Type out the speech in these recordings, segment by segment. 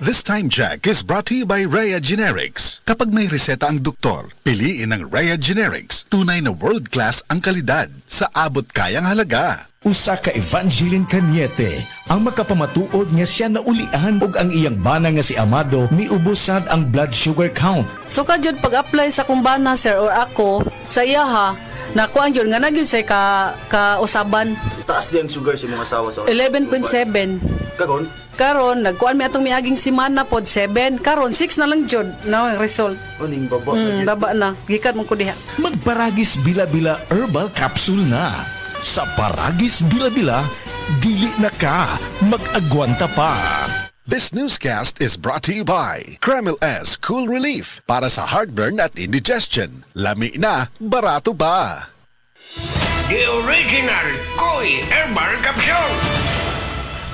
This time check is brought to you by Rhea Generics. Kapag may reseta ang doktor, piliin ang Rhea Generics. Tunay na world-class ang kalidad sa abot kayang halaga. Usa ka Evangeline Cañete ang makapamatuod nga siya naulian ug ang iyang bana nga si Amado miubusad ang blood sugar count. So kadyod pag-apply sa kumbana sir or ako sa iya ha, nakuha yun nga nagyod say ka usaban. Taas di ang sugar sa mga asawa sa 11.7. Kagon? Karon nagkuan mi atong miaging semana pod 7. Karon 6 na lang jud na ang result. Uning baba. Baba na. Gikan mo ko diha. Magparagis bila-bila herbal capsule na. Sa Paragis Bila-Bila, dili na ka mag-agwanta pa. This newscast is brought to you by Kremil S Cool Relief para sa heartburn at indigestion. Lami na, barato ba? The original Koi Herbal Capsule.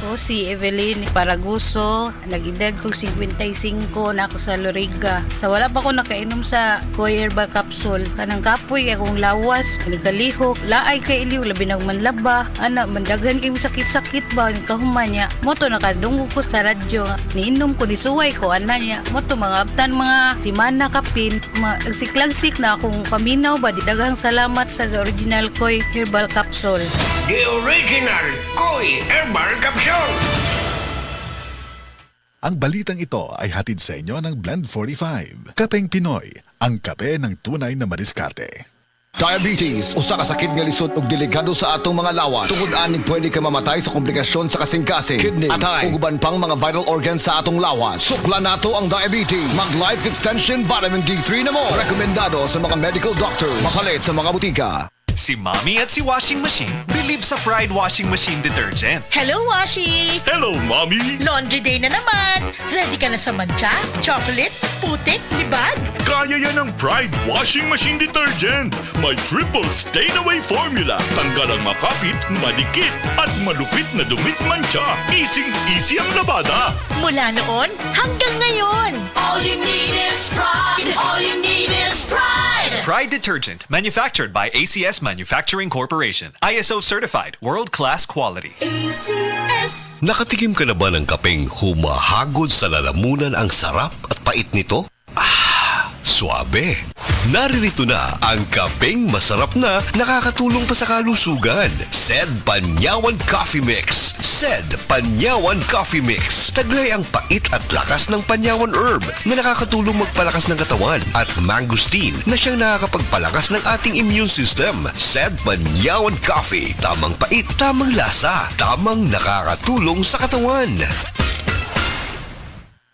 Ako si Evelyn Paraguso, nag-edad kong 55 na ako sa Loriga. Sa wala pa ko nakainom sa Koi Herbal Capsule, kanang kapoy akong lawas, nagkalihok, laay kay iliw, labi ng manlaba, anak, mandaghan kayong sakit-sakit ba, nagkahuman niya. Moto nakadunggo ko sa radyo, niinom ko, nisuway ko, anak niya. Moto mga abtan, mga simana kapin, nagsiklagsik na akong paminaw ba, didaghang salamat sa original Koi Herbal Capsule. The original Koi Herbal Capsule. Ang balitang ito ay hatid sa inyo ng Blend 45. Kapeng Pinoy, ang kape ng tunay na madiskarte. Diabetes, usa ka sakit nga lisod ug delikado sa atong mga lawas. Tungod ani pwede ka mamatay sa komplikasyon sa kasing-kasing, kidney, atay, ug uban pang mga vital organs sa atong lawas. Sukla nato ang diabetes. Mag Life Extension Vitamin D3 na mo. Rekomendado sa mga medical doctors. Makalit sa mga butika. Si Mommy at si Washing Machine believe sa Pride Washing Machine Detergent. Hello, Washi! Hello, Mommy! Laundry day na naman! Ready ka na sa mancha, chocolate, putik, libag? Kaya yan ang Pride Washing Machine Detergent. May triple stain-away formula. Tanggal ang makapit, madikit, at malupit na dumit mancha. Easy ang labada. Mula noon hanggang ngayon. All you need is pride. All you need is pride. Pride Detergent, manufactured by ACS Manufacturing Corporation. ISO certified, world-class quality. ACS. Nakatikim ka na ba ng kapeng humahagod sa lalamunan ang sarap at pait nito? Suabe. Naririto na ang kapeng masarap na nakakatulong pa sa kalusugan. Sed Panyawan Coffee Mix. Sed Panyawan Coffee Mix. Taglay ang pait at lakas ng panyawan herb na nakakatulong magpalakas ng katawan at mangosteen na siyang nakakapagpalakas ng ating immune system. Sed Panyawan Coffee. Tamang pait, tamang lasa, tamang nakakatulong sa katawan.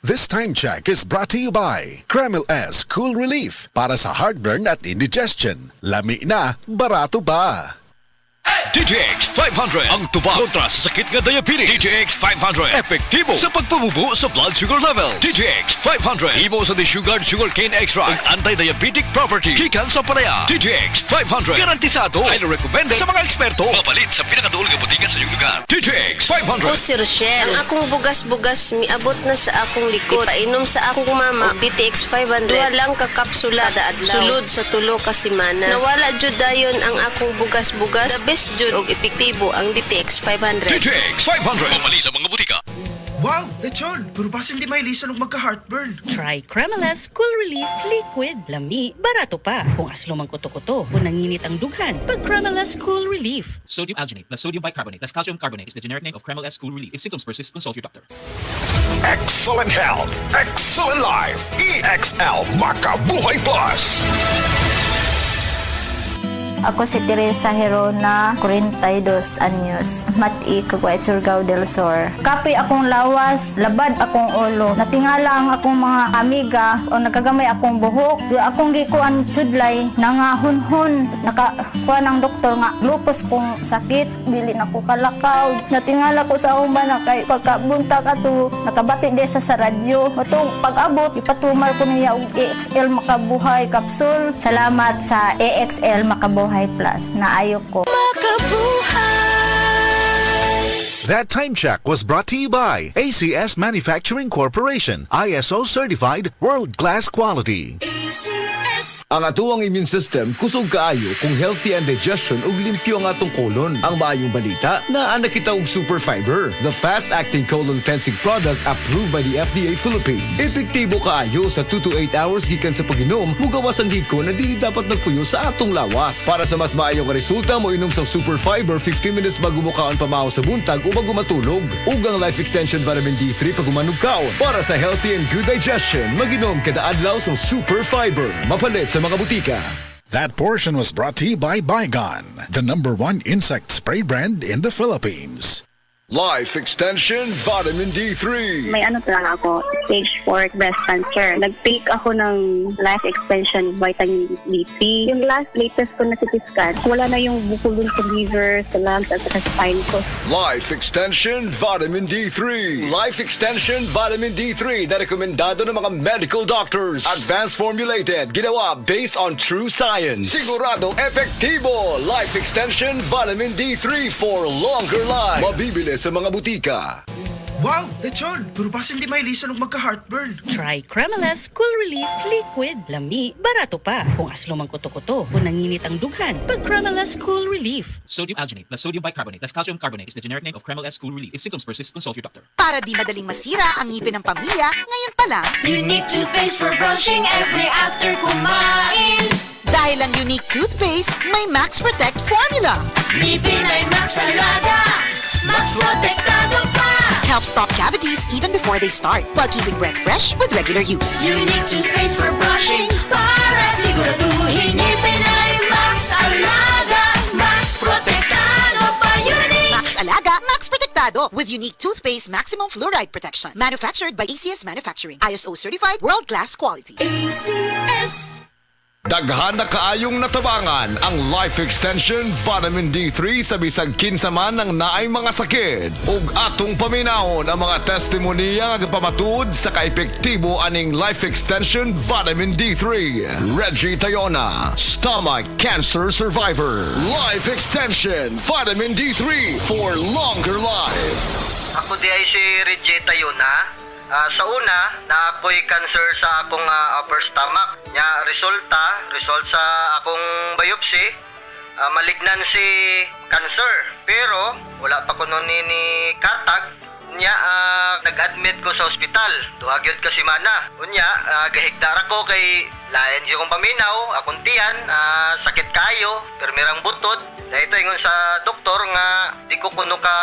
This time check is brought to you by Kremil S Cool Relief para sa heartburn at indigestion. Lami na, barato ba? DTX 500 ang tuba kontra sa sakit nga diabetes. DTX 500 epektibo sa pagpabubo sa blood sugar level. DTX 500 imo sa sugarcane extract ug anti-diabetic property gikan sa palaya. DTX 500 garantisado, highly recommended sa mga eksperto. Mapalit sa pinakaduol nga butika sa iyong lugar. DTX 500. Ako si Rochelle. Ang akong bugas-bugas miabot na sa akong likod. Painom sa akong mama DTX 500. Duha lang ka kapsula kada adlaw. Sulod sa tulo ka semana. Nawala jud dayon ang akong bugas-bugas. The best jud og epektibo ang DTX 500. DTX 500 mamali sa mga butika. Wow, lechon! Pero basin di may lisan og magka-heartburn. Try Cremelas Cool Relief Liquid. Lami, barato pa. Kung aslo mang kuto-kuto o nanginit ang dughan, pag Cremelas Cool Relief. Sodium alginate plus sodium bicarbonate plus calcium carbonate is the generic name of Cremelas Cool Relief. If symptoms persist, consult your doctor. Excellent health, excellent life. EXL Makabuhay Plus. Ako si Teresa Herona, 42 anyos. Mati, Kagway, Surigao del Sur. Kapoy akong lawas, labad akong ulo. Natingala ang akong mga amiga o nakagamay akong buhok. Yung akong gikuan sudlay, nangahunhon. Nakakuha ng doktor nga, lupus kong sakit. Dili na ko kalakaw. Natingala ko sa umban na kay pagkabuntag ato, nakabati desa sa radyo. Matong pag-abot, ipatumar ko niya og EXL Makabuhay Capsule. Salamat sa EXL Makabuhay Plus na ayok ko. Makabuhay. That time check was brought to you by ACS Manufacturing Corporation, ISO certified world-class quality. Ang atuang immune system kusog kaayo kung healthy ang digestion ug limpyo ang atong colon. Ang maayong balita, naa na kita og Super Fiber, the fast-acting colon cleansing product approved by the FDA Philippines. Epektibo kaayo sa 2 to 8 hours gikan sa pag-inom, mugawas ang hiko na dili dapat nagpuyo sa atong lawas. Para sa mas maayong resulta mo inom sa Super Fiber 15 minutes bago mo kaon pamahaw sa buntag o bago matulog. Ug ang Life Extension Vitamin D3 pag umanog kaon. Para sa healthy and good digestion, mag-inom kada adlaw sa Super Fiber. Mapalit sa mga butika. That portion was brought to you by Bygone, the #1 insect spray brand in the Philippines. Life Extension Vitamin D3. May ano talaga ako, stage 4 breast cancer. Nag-take ako ng Life Extension Vitamin D3. Yung latest ko na CT scan, wala na yung bukol dun sa liver, sa lungs, at sa spine ko. Life Extension Vitamin D3. Life Extension Vitamin D3 na rekomendado ng mga medical doctors. Advanced formulated, ginawa based on true science. Sigurado epektibo. Life Extension Vitamin D3 for longer life. Mabibili sa mga butika. Wow, lechon! Pero basin di may lisan og magka-heartburn. Try Cremelas Cool Relief Liquid. Lami, barato pa. Kung aslo mang kuto-kuto o nanginit ang dughan, pag Cremelas Cool Relief. Sodium alginate plus sodium bicarbonate plus calcium carbonate is the generic name of Cremelas Cool Relief. If symptoms persist, consult your doctor. Para di madaling masira ang ngipin ng pamilya, ngayon pa lang, Unique toothpaste for brushing every after kumain. dahil ang Unique toothpaste may Max Protect formula. Ngipin ay Max Alaga, Max Protektado pa. Helps stop cavities even before they start, while keeping breath fresh with regular use. Unique toothpaste for brushing para siguraduhin ngipin ay Max Alaga, Max Protektado pa. Unique Max Alaga, Max Protektado with Unique toothpaste maximum fluoride protection. Manufactured by ACS Manufacturing. ISO certified world-class quality. ACS. Daghan na kaayong natabangan ang Life Extension Vitamin D3 sa bisag kinsa man ng naay mga sakit. Ug atong paminahon ang mga testimonya nga nagpamatuod sa kaepektibo aning Life Extension Vitamin D3. Reggie Tayona, stomach cancer survivor. Life Extension Vitamin D3 for longer life. Ako di ay si Reggie Tayona. Sa una, na ako'y cancer sa akong upper stomach. Result sa akong biopsy, malignancy cancer. Pero, wala pa ko nun ni katag. Nag-admit ko sa ospital. Duhagyod ka si Mana. Gahigdara ko kay lain yung kong paminaw, akong tiyan, sakit kayo, permirang butod. Dahil ito ingon sa doktor nga di ko kuno ka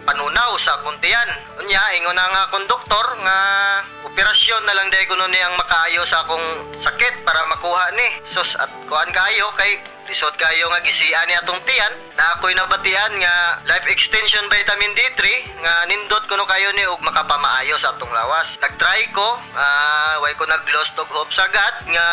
panunaw sa akong tiyan. Ingon na nga akong doktor nga operasyon na lang dahil kuno ni ang makaayo sa akong sakit para makuha ni. Sus at kuan kayo kay lisod kayo nga gisian ni atong tiyan na ako'y nabatian nga Life Extension Vitamin D3 nga nindot kuno kayo ni ug makapamaayo sa atong lawas. Nag-try ko, way ko nag-lost og hope sagad nga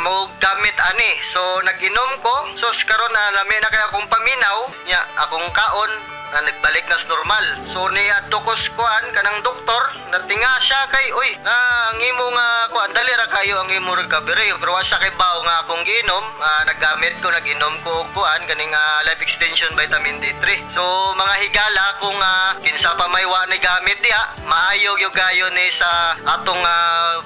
mo gamit ani. So nag-inom ko. So karon na lami na kay akong paminaw nya akong kaon na nagbalik na sa normal. So ni adto ko kuan kanang doktor natinga siya kay ang imo nga kuan dali ra kayo ang imo recovery pero sa kay bawo nga akong giinom naggamit ko nag-inom ko kuan kaning Life Extension Vitamin D3. So mga higala kung kinsa pa may wa ni gamit diha maayo gyud gayo ni sa atong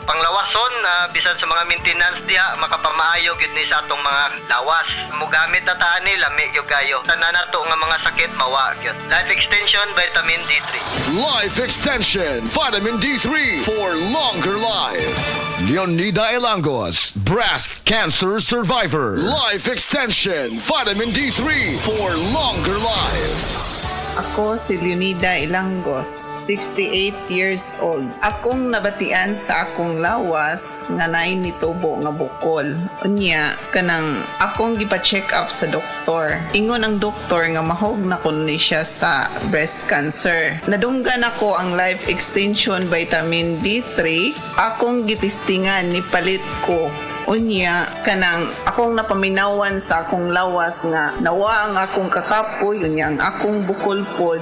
panglawason bisan sa mga maintenance diha makapamaayo gyud ni sa atong mga lawas. Mo gamit ta ani lami gyud gayo. Tanan nato nga mga sakit mawa gyud. Life Extension Vitamin D3. Life Extension Vitamin D3 for longer life. Leonida Elangos, breast cancer survivor. Life Extension Vitamin D3 for longer life. Ako si Leonida Ilangos, 68 years old. Akong nabatian sa akong lawas nga naay nitubo nga bukol. Unya, kanang akong gipa-check up sa doktor. Ingon ang doktor nga mahog na kuno ni siya sa breast cancer. Nadunggan ako ang Life Extension Vitamin D3. Akong gitistingan ni palit ko. Unya, kanang akong napaminawan sa akong lawas nga nawa ang akong kakapoy, unya ang akong bukol pod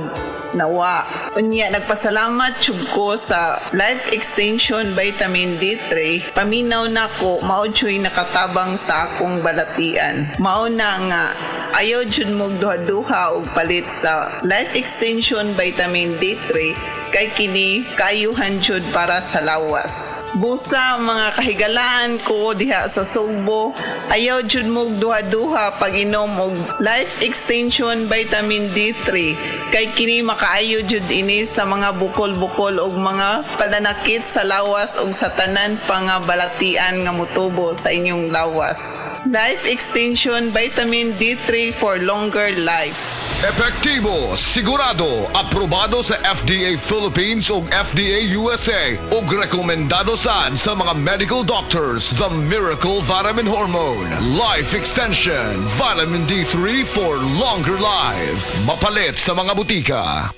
nawa. Unya, nagpasalamat jud ko sa Life Extension Vitamin D3. Paminaw na ko, mao choy nakatabang sa akong balatian. Mao na nga ayaw jud mo duha-duha og palit sa Life Extension Vitamin D3 kay kini kayuhan jud para sa lawas. Busa mga kahigalaan ko diha sa Sugbo, ayaw jud mo duha-duha pag inom og Life Extension Vitamin D3 kay kini makaayo jud ini sa mga bukol-bukol og mga pananakit sa lawas ug sa tanan pa nga balatian nga motubo sa inyong lawas. Life Extension Vitamin D3 for longer life. Epektibo, sigurado, aprobado sa FDA Philippines ug FDA USA ug rekomendado sad sa mga medical doctors. The Miracle Vitamin Hormone Life Extension Vitamin D3 for longer life. Mapalit sa mga butika.